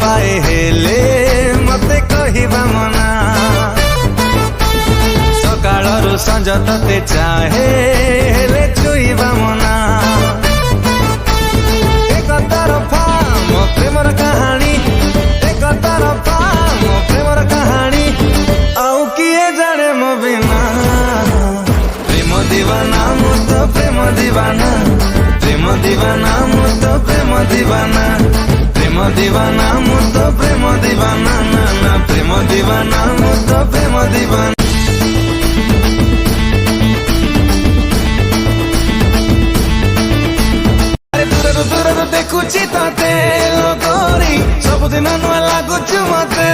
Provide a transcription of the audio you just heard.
पाए हेले मते कहिबा मना सकाळरू संज तते चाहे हेले छुईबा मना एक तरफा मो प्रेमर कहानी एक तरफा मो प्रेमर कहानी आउ किए जाने मो बिना प्रेम दीवाना मो तो प्रेम दीवाना प्रेम दीवाना मो तो प्रेम दीवाना प्रेम दीवाना मो तो प्रेम दीवाना ना ना प्रेम दीवाना मो तो प्रेम दीवाना देखुची तते लोकोरी सबुदिन नुआ लागुचु मते